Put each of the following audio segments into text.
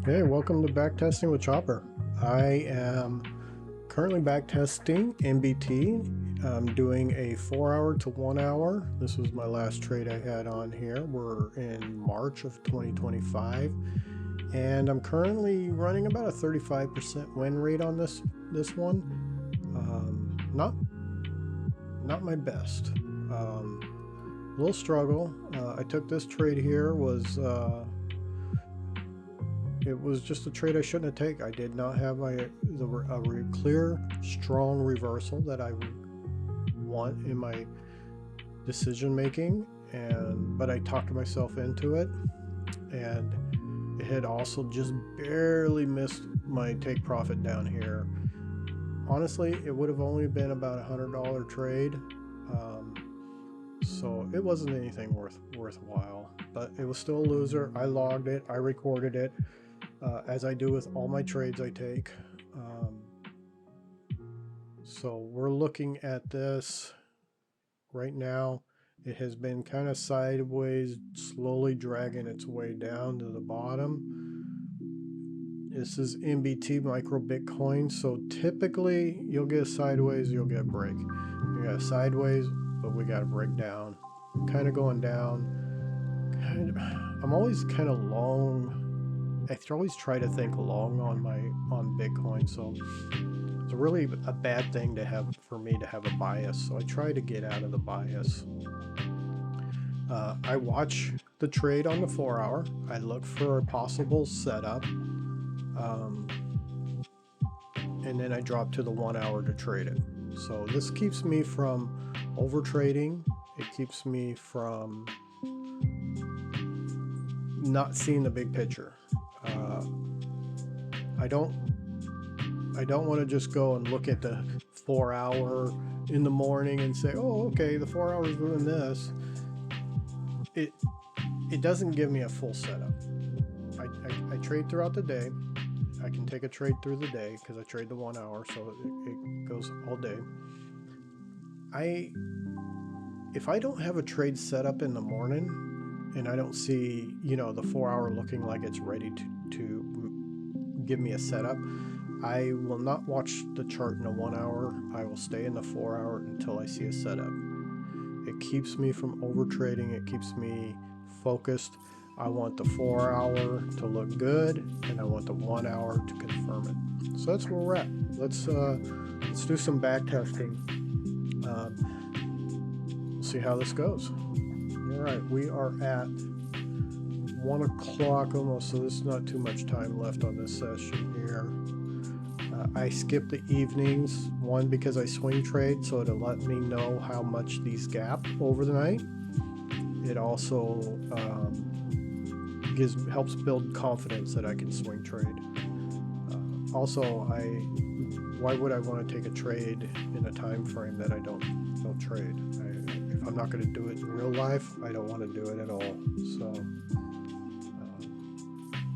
Hey, welcome to Backtesting with Chopper. I am currently backtesting MBT. I'm doing a 4 hour to 1 hour. This was my last trade I had on here. We're in March of 2025, and I'm currently running about a 35% win rate on this one. Not my best. Little struggle. I took this trade here it was just a trade I shouldn't have taken. I did not have a clear, strong reversal that I want in my decision making, but I talked myself into it, and it had also just barely missed my take profit down here. Honestly, it would have only been about $100 trade, so it wasn't anything worthwhile, but it was still a loser. I logged it, I recorded it, as I do with all my trades I take. So we're looking at this right now. It has been kind of sideways, slowly dragging its way down to the bottom. This is MBT micro Bitcoin, so typically you'll get a sideways, you'll get a break. You got a sideways, but we got a break down, kind of going down. I'm always kind of long. I always try to think long on Bitcoin, so it's really a bad thing to have for me to have a bias. So I try to get out of the bias. I watch the trade on the 4 hour. I look for a possible setup, and then I drop to the 1 hour to trade it. So this keeps me from over trading. It keeps me from not seeing the big picture. I don't want to just go and look at the 4 hour in the morning and say, oh, okay, the 4 hours doing this. It doesn't give me a full setup. I trade throughout the day. I can take a trade through the day because I trade the 1 hour, so it goes all day. If I don't have a trade set up in the morning and I don't see, the 4 hour looking like it's ready to give me a setup, I will not watch the chart in the 1 hour. I will stay in the 4 hour until I see a setup. It keeps me from over trading. It keeps me focused. I want the 4 hour to look good, and I want the 1 hour to confirm it. So that's where we're at. Let's do some back testing. We'll see how this goes. All right, we are at 1 o'clock almost, so there's not too much time left on this session here. I skip the evenings, one because I swing trade, so it'll let me know how much these gap over the night. It also helps build confidence that I can swing trade. Also, why would I want to take a trade in a time frame that I don't trade? If I'm not going to do it in real life, I don't want to do it at all. So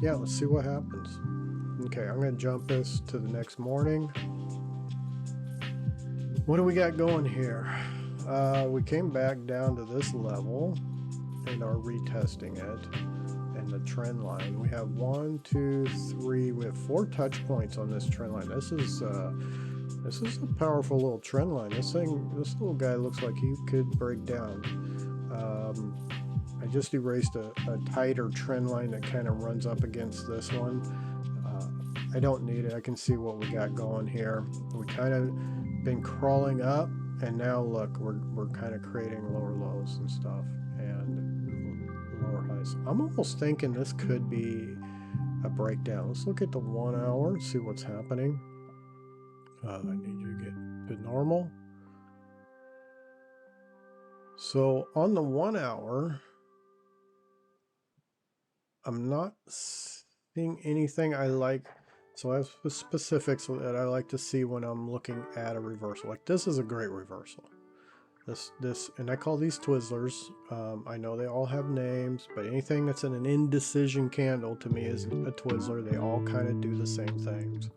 yeah, let's see what happens. Okay, I'm going to jump this to the next morning. What do we got going here? We came back down to this level and are retesting it. And the trend line, we have 1, 2, 3, we have 4 touch points on this trend line. This is a powerful little trend line. This little guy looks like he could break down. I just erased a tighter trend line that kind of runs up against this one. I don't need it. I can see what we got going here. We kind of been crawling up, and now look, we're kind of creating lower lows and stuff and lower highs. I'm almost thinking this could be a breakdown. Let's look at the 1 hour and see what's happening. I need you to get to normal. So on the 1 hour, I'm not seeing anything I like. So I have specifics that I like to see when I'm looking at a reversal. Like this is a great reversal. This, and I call these Twizzlers. I know they all have names, but anything that's in an indecision candle to me is a Twizzler. They all kind of do the same things.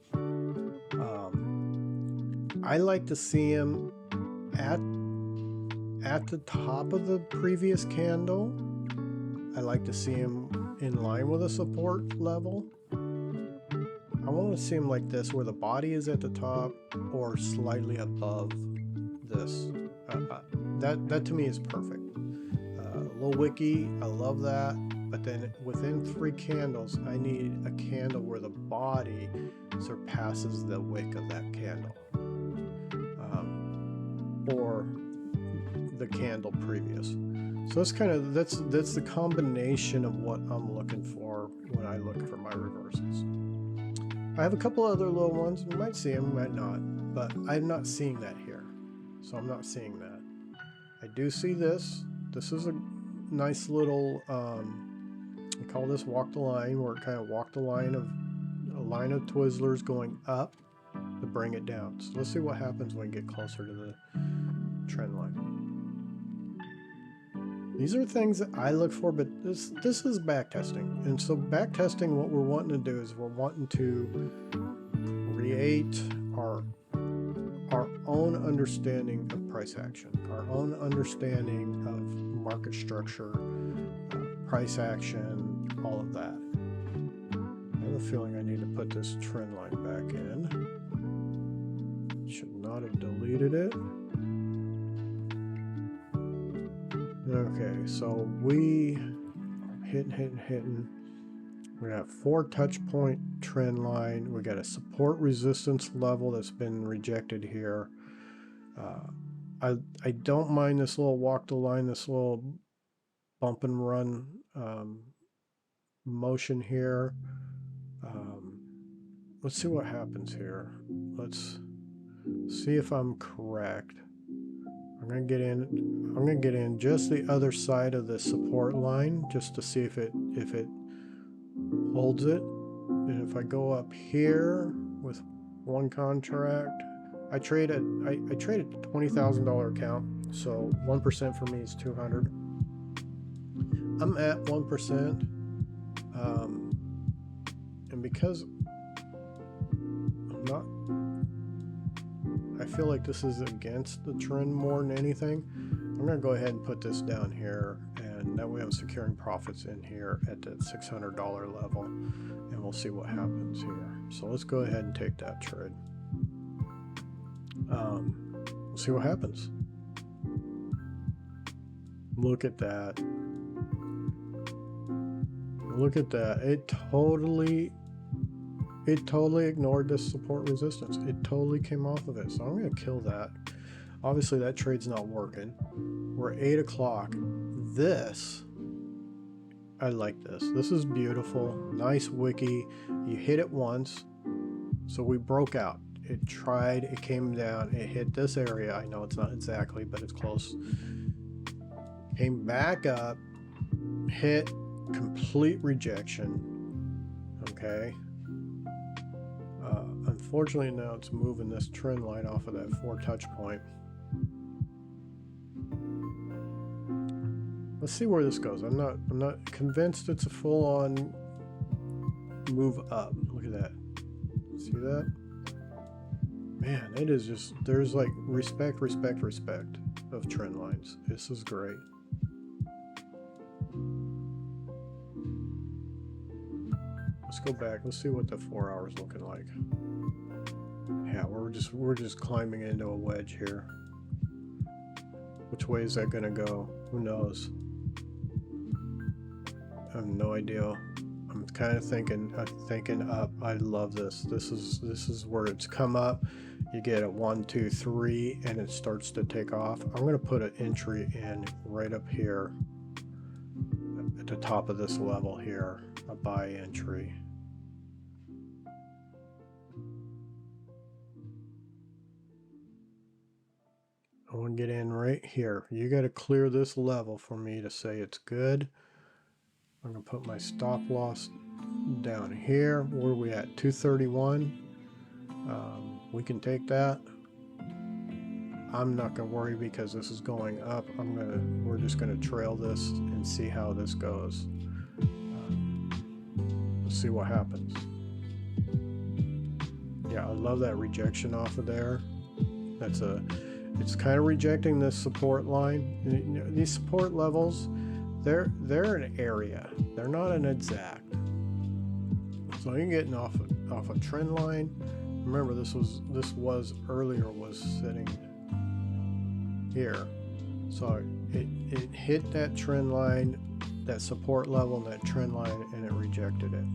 I like to see them at the top of the previous candle. I like to see them in line with a support level. want to see them like this, where the body is at the top or slightly above this. That to me is perfect. A little wiki, I love that. But then within 3 candles, I need a candle where the body surpasses the wick of that candle, or the candle previous. So that's the combination of what I'm looking for when I look for my reversals. I have a couple other little ones. You might see them, you might not, but I'm not seeing that here. So I'm not seeing that. I do see this. This is a nice little, we call this walk the line, where it kind of walked the line of a line of Twizzlers going up to bring it down. So let's see what happens when we get closer to the trend line. These are things that I look for, but this is back testing. And so back testing, what we're wanting to do is we're wanting to create our own understanding of price action, our own understanding of market structure, price action, all of that. I have a feeling I need to put this trend line back in. Should not have deleted it. Okay, so we hitting. We got 4 touch point trend line. We got a support resistance level that's been rejected here. I don't mind this little walk the line, this little bump and run motion here. Let's see what happens here. Let's see if I'm correct. I'm gonna get in just the other side of the support line just to see if it holds it. And if I go up here with one contract, I trade a $20,000 account, so 1% for me is 200. I'm at 1%, and because I'm not, I feel like this is against the trend more than anything. I'm going to go ahead and put this down here, and that way I'm securing profits in here at that $600 level, and we'll see what happens here. So let's go ahead and take that trade. We'll see what happens. Look at that. Look at that. It totally ignored this support resistance. It totally came off of it. So I'm going to kill that. Obviously that trade's not working. We're 8 o'clock. This, I like this. This is beautiful. Nice wiki. You hit it once. So we broke out. It tried, it came down, it hit this area. I know it's not exactly, but it's close. Came back up, hit complete rejection. Okay. Unfortunately, now it's moving this trend line off of that 4 touch point. Let's see where this goes. I'm not convinced it's a full-on move up. Look at that. See that? Man, it is just, there's like respect of trend lines. This is great. Let's go back. Let's see what the 4 hours looking like. Yeah, we're just climbing into a wedge here. Which way is that gonna go? Who knows? I have no idea. I'm kind of thinking up. I love this. This is where it's come up. You get a 1, 2, 3, and it starts to take off. I'm going to put an entry in right up here at the top of this level here, a buy entry. I want to get in right here. You got to clear this level for me to say it's good. I'm going to put my stop loss down here. Where are we at? 231. We can take that. I'm not going to worry because this is going up. We're just going to trail this and see how this goes. Let's see what happens. Yeah, I love that rejection off of there. It's kind of rejecting this support line. These support levels, they're an area. They're not an exact. So you're getting off off a trend line. Remember, this was earlier was sitting here, so it hit that trend line, that support level, and that trend line, and it rejected it.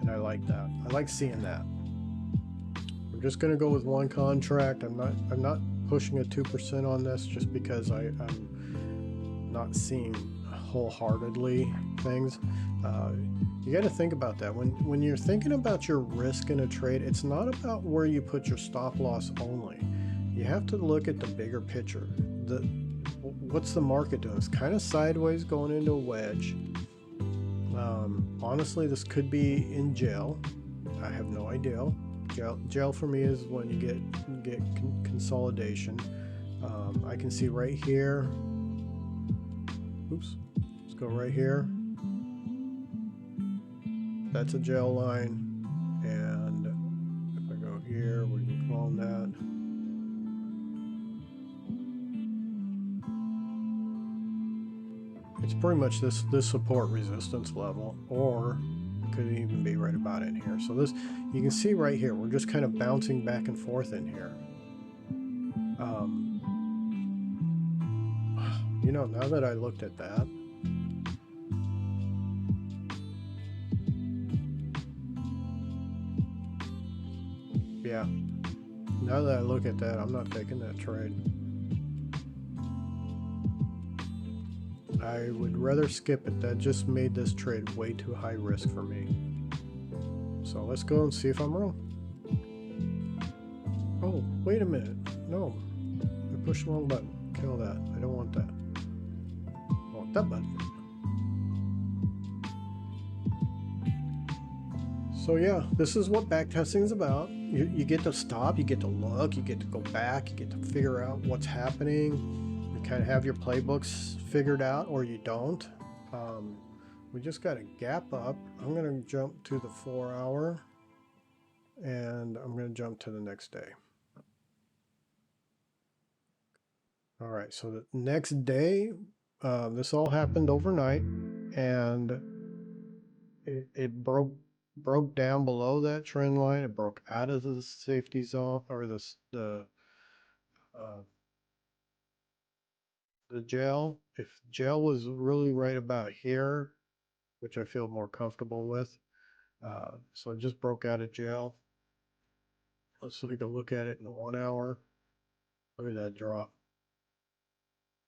And I like that. I like seeing that. I'm just going to go with one contract. I'm not pushing a 2% on this just because I'm not seeing wholeheartedly things. You got to think about that when you're thinking about your risk in a trade. It's not about where you put your stop loss only. You have to look at the bigger picture. What's the market doing? It's kind of sideways going into a wedge. Honestly, this could be in jail. I have no idea. Jail for me is when you get consolidation. I can see right here. Oops. Let's go right here. That's a jail line. And if I go here, we can clone that. It's pretty much this support resistance level, or it could even be right about in here. So this, you can see right here, we're just kind of bouncing back and forth in here. You know, now that I looked at that, yeah, now that I look at that, I'm not taking that trade. I would rather skip it. That just made this trade way too high risk for me. So let's go and see if I'm wrong. Oh, wait a minute. No, I pushed the wrong button. Kill that. I don't want that. I want that button. So yeah, this is what backtesting is about. You get to stop, you get to look, you get to go back, you get to figure out what's happening. You kind of have your playbooks figured out, or you don't. We just got a gap up. I'm going to jump to the 4 hour, and I'm going to jump to the next day. All right, so the next day, this all happened overnight, and it broke down below that trend line. It broke out of the safety zone, or the gel. If gel was really right about here, which I feel more comfortable with, so it just broke out of gel. Let's take a look at it in the 1 hour. Look at that drop.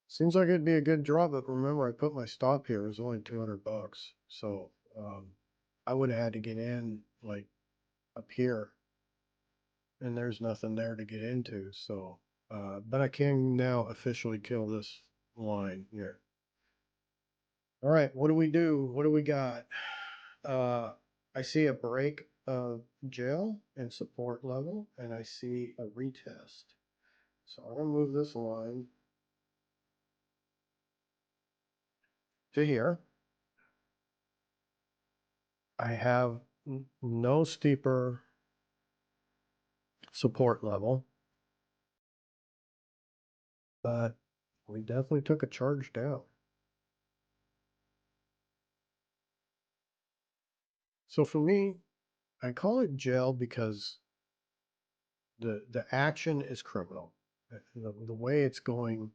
Seems like it'd be a good drop, but remember I put my stop here. It was only 200 bucks, so I would have had to get in like up here, and there's nothing there to get into. So, but I can now officially kill this line here. All right, what do we do? What do we got? I see a break of gel and support level, and I see a retest. So I'm gonna move this line to here. I have no steeper support level, but we definitely took a charge down. So for me, I call it gel because the action is criminal. The way it's going,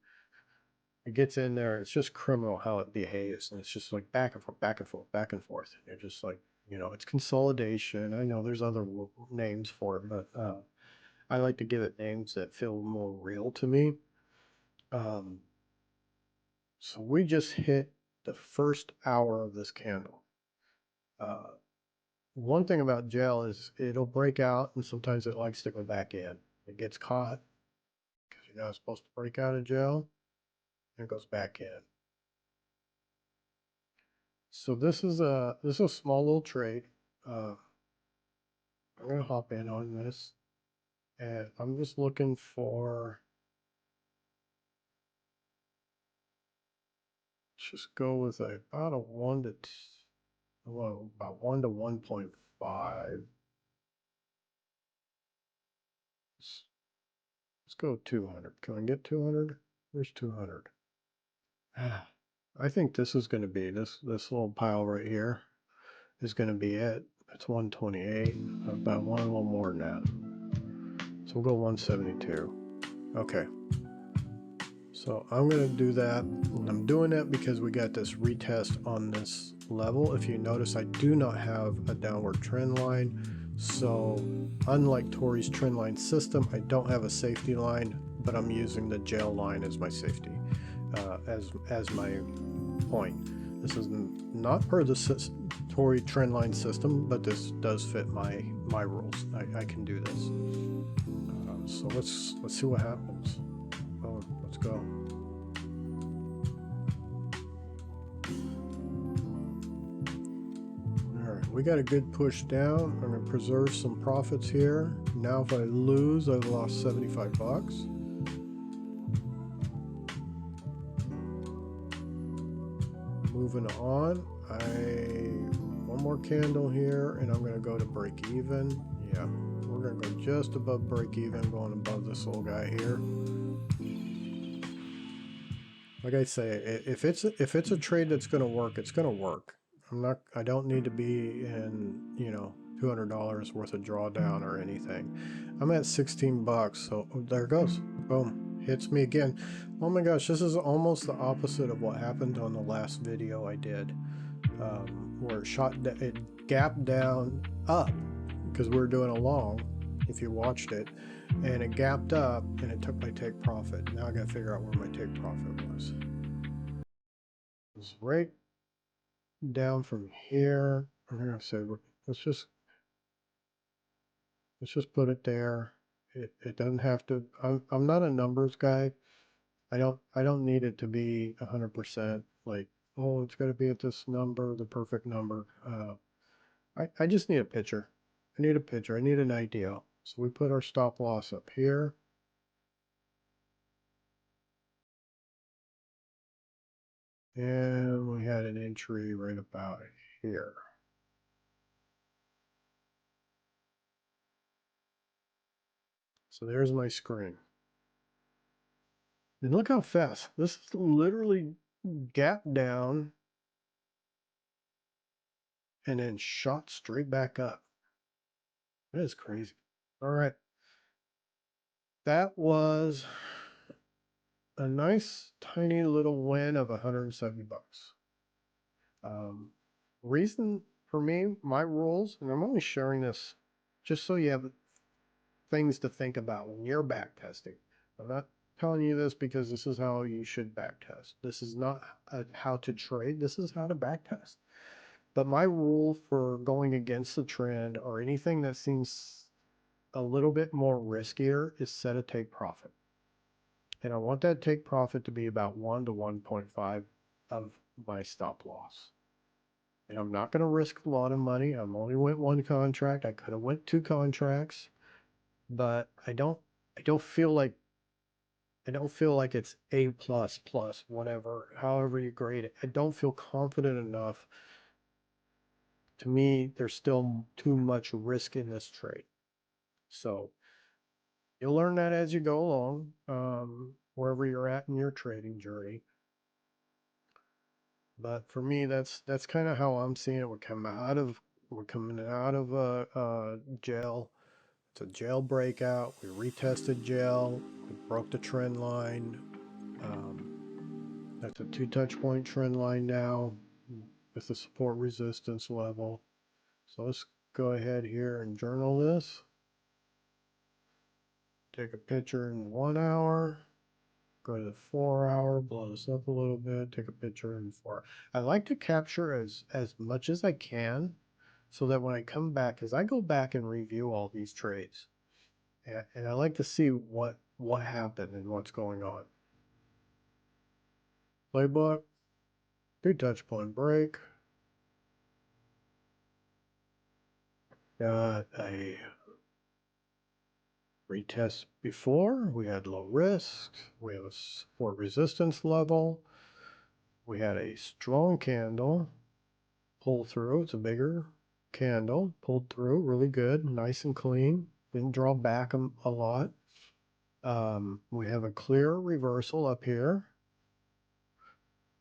it gets in there, it's just criminal how it behaves, and it's just like back and forth, back and forth, back and forth. You're just like, you know, it's consolidation. I know there's other names for it, but I like to give it names that feel more real to me. So we just hit the first hour of this candle. One thing about gel is it'll break out, and sometimes it likes to go back in. It gets caught because you're not supposed to break out of gel, and it goes back in. So this is a small little trade. I'm gonna hop in on this, and I'm just looking for. Just go with about a 1 to well, about 1 to 1.5. Let's go 200. Can I get 200? Where's 200? I think this is going to be this little pile right here is going to be it. It's 128, about one a little more than that. So we'll go 172. Okay. So I'm going to do that. And I'm doing it because we got this retest on this level. If you notice, I do not have a downward trend line. So unlike Tori's trend line system, I don't have a safety line, but I'm using the gel line as my safety, as my point. This is not per the Tori trend line system, but this does fit my rules. I can do this. So let's see what happens. Oh, let's go. All right, we got a good push down. I'm going to preserve some profits here. Now if I lose, I've lost 75 bucks. Moving on, one more candle here, and I'm going to go to break even. Yeah, we're going to go just above break even, going above this little guy here. Like I say, if it's a trade that's going to work, it's going to work. I don't need to be in, $200 worth of drawdown or anything. I'm at 16 bucks, so there it goes. Boom, hits me again. Oh my gosh, this is almost the opposite of what happened on the last video I did, where it gapped down up because we were doing a long, if you watched it, and it gapped up and it took my take profit. Now I got to figure out where my take profit was. It's right down from here. I'm gonna say let's just put it there. It doesn't have to. I'm not a numbers guy. I don't need it to be 100%. Like, oh, it's got to be at this number, the perfect number. I just need a picture. I need a picture. I need an idea. So we put our stop loss up here. And we had an entry right about here. So there's my screen. And look how fast. This is literally gap down and then shot straight back up. That is crazy. All right. That was a nice tiny little win of 170 bucks. Reason for me, my rules, and I'm only sharing this just so you have things to think about when you're back testing. I'm not telling you this because this is how you should back test. This is not how to trade. This is how to back test. But my rule for going against the trend or anything that seems a little bit more riskier is set a take profit. And I want that take profit to be about 1 to 1.5 of my stop loss. And I'm not going to risk a lot of money. I'm only went one contract. I could have went two contracts, but I don't feel like it's A plus plus whatever, however you grade it. I don't feel confident enough. To me, there's still too much risk in this trade. So you'll learn that as you go along, wherever you're at in your trading journey. But for me, that's kind of how I'm seeing it. We're coming out of gel. It's a gel breakout. We retested gel. We broke the trend line. That's a 2 touch point trend line now with the support resistance level. So let's go ahead here and journal this. Take a picture in 1 hour. Go to the 4 hour, blow this up a little bit, take a picture in 4. I like to capture as much as I can so that when I come back, as I go back and review all these trades, and I like to see what happened and what's going on. Playbook, 2 touch point break. Got a retest before. We had low risk. We have a support resistance level. We had a strong candle pull through. It's a bigger candle, pulled through really good, nice and clean. Didn't draw back a lot. We have a clear reversal up here.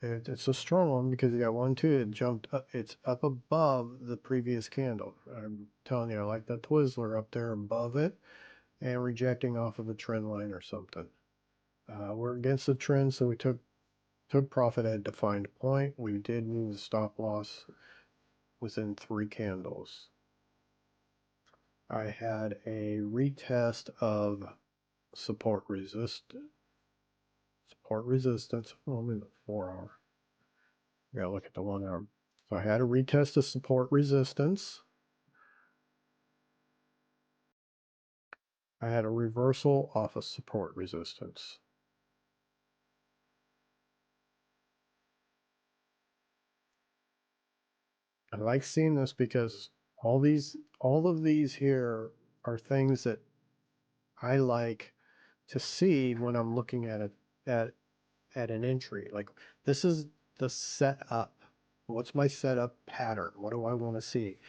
It's a strong one because you got 1, 2. It jumped up. It's up above the previous candle. I'm telling you, I like that Twizzler up there above it and rejecting off of a trend line or something. We're against the trend, so we took profit at a defined point. We did move the stop loss within 3 candles. I had a retest of support resistance. Oh, I'm in the 4-hour. I gotta look at the 1-hour. So I had a retest of support resistance. I had a reversal off of support resistance. I like seeing this because all of these here are things that I like to see when I'm looking at it at an entry. Like, this is the setup. What's my setup pattern? What do I want to see?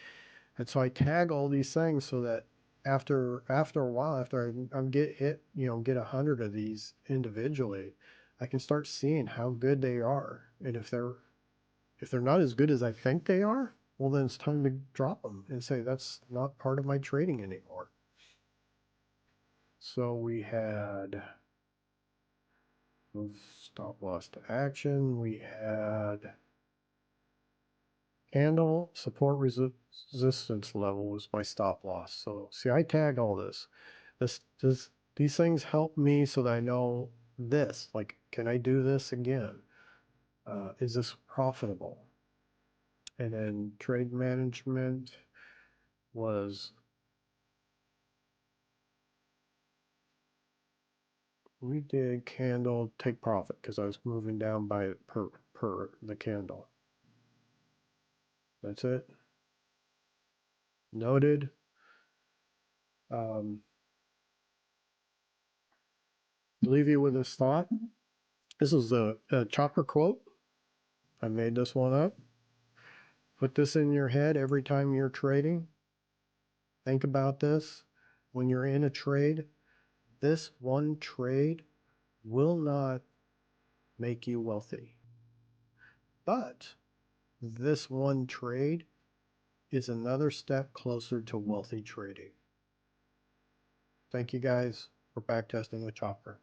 And so I tag all these things so that after a while, after I get hit, get 100 of these individually, I can start seeing how good they are. And if they're not as good as I think they are, well, then it's time to drop them and say that's not part of my trading anymore. So we had stop loss to action. We had candle support resistance level was my stop loss. So see, I tagged all this. These things help me so that I know this. Like, can I do this again? Is this profitable? And then trade management was, we did candle take profit because I was moving down by per the candle. That's it. Noted. Leave you with this thought. This is a chopper quote. I made this one up. Put this in your head every time you're trading. Think about this. When you're in a trade, this one trade will not make you wealthy. But this one trade is another step closer to wealthy trading. Thank you guys for backtesting with Chopper.